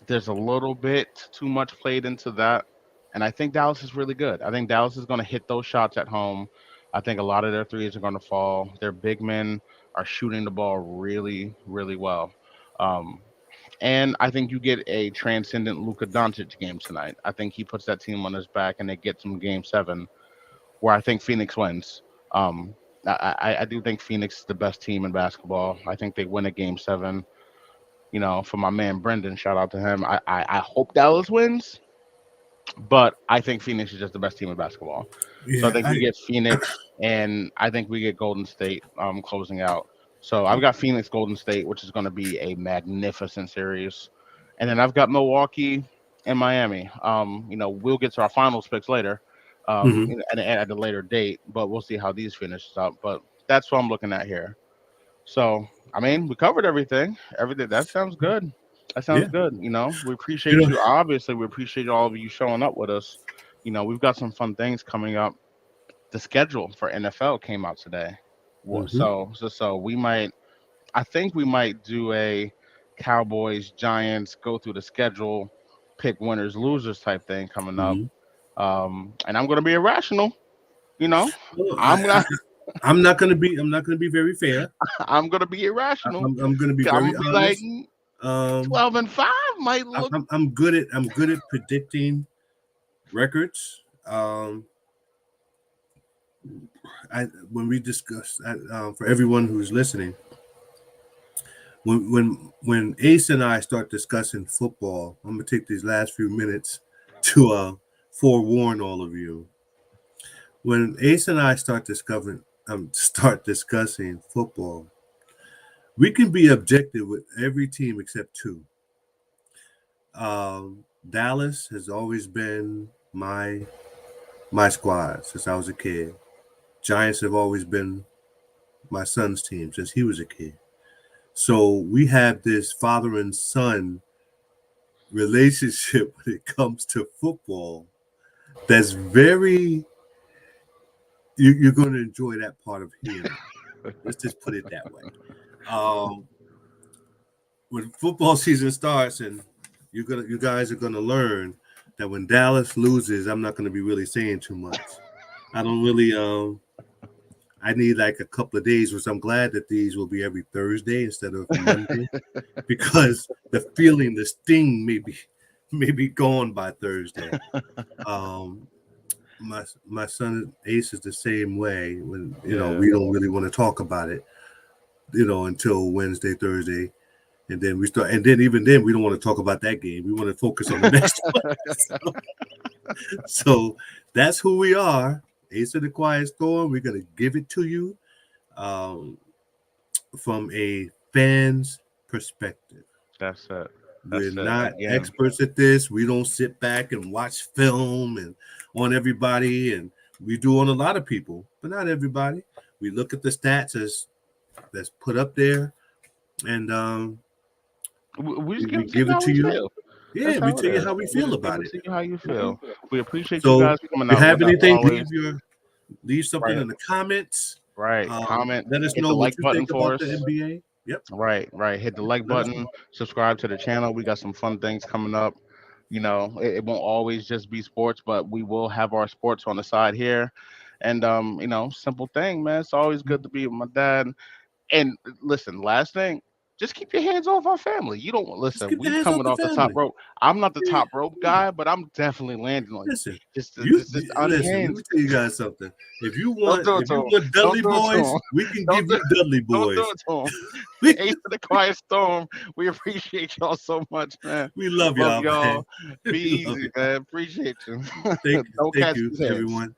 there's a little bit too much played into that. And I think Dallas is really good. I think Dallas is going to hit those shots at home. I think a lot of their threes are going to fall. Their big men are shooting the ball really, really well. Um, and I think you get a transcendent Luka Doncic game tonight. I think he puts that team on his back and they get some game seven where I think Phoenix wins. Um, I do think Phoenix is the best team in basketball. I think they win a game seven. For my man Brendan, shout out to him. I hope Dallas wins, but I think Phoenix is just the best team in basketball. So I Yeah, think we get Phoenix, and I think we get Golden State closing out. So I've got Phoenix, Golden State, which is going to be a magnificent series, and then I've got Milwaukee and Miami. We'll get to our finals picks later, hmm at a later date, but we'll see how these finishes up. But that's what I'm looking at here. So, I mean, we covered everything. Everything that sounds good. That sounds yeah. good. We You appreciate know, you. Obviously, we appreciate all of you showing up with us. We've got some fun things coming up. The schedule for NFL came out today. hmm So we might. I think we might do a Cowboys Giants go through the schedule, pick winners losers type thing coming up. hmm And I'm gonna be irrational. You know, Well, I'm gonna I'm not gonna be. I'm not gonna be very fair. I'm gonna be irrational. I'm gonna be I'm very gonna be like honest. Um, 12-5 might look. I'm good at predicting records. I when we discuss for everyone who's listening, when Ace and I start discussing football, I'm gonna take these last few minutes to forewarn all of you. When Ace and I start discussing football, we can be objective with every team except two. Dallas has always been my squad since I was a kid. Giants have always been my son's team since he was a kid. So we have this father and son relationship when it comes to football that's very you're going to enjoy that part of hearing. Let's just put it that way. Um, when football season starts, and you guys are gonna learn that when Dallas loses, I'm not gonna be really saying too much. I don't really I need like a couple of days, which I'm glad that these will be every Thursday instead of Monday, because the feeling, the sting may be gone by Thursday. Um, my son Ace is the same way. When Yeah. we don't really want to talk about it, until Wednesday, Thursday, and then we start, and then even then we don't want to talk about that game. We want to focus on the next one. So that's who we are. Ace of the Quiet Storm. We're gonna give it to you um, from a fan's perspective. That's it. We're That's it. not Again, experts at this. We don't sit back and watch film and on everybody, and we do on a lot of people, but not everybody. We look at the stats as that's put up there, and we just we give it to give you it how to we you. feel. Yeah, That's we how it tell you is. how we We feel just give about it it. to you how you feel. We appreciate you So guys coming if you out have with us anything, always. leave something Right. in the comments. Right. Comment. Let us Hit know the what like you button think for about the us. NBA. Yep. Right. Right. Hit the like Let us know. button. Subscribe to the channel. We got some fun things coming up. It won't always just be sports, but we will have our sports on the side here. And simple thing, man. It's always good to be with my dad. And listen, last thing, just keep your hands off our family. You don't Just listen. keep your We hands off coming the off the top family. rope. I'm not the Yeah, top rope yeah. guy, but I'm definitely landing on you. Listen, Just, you just, just listen. Let me unhinged. tell you guys something. If you Don't want, do it if to you him. want Don't Dudley do it to boys, him. we can Don't give do. you Dudley Don't do boys. it to him. We, Ace of the Quiet Storm. We appreciate y'all so much, man. we love Love y'all, man. y'all. Be We love easy, y'all. man. Appreciate you. Thank Don't thank catch you, these hands. everyone.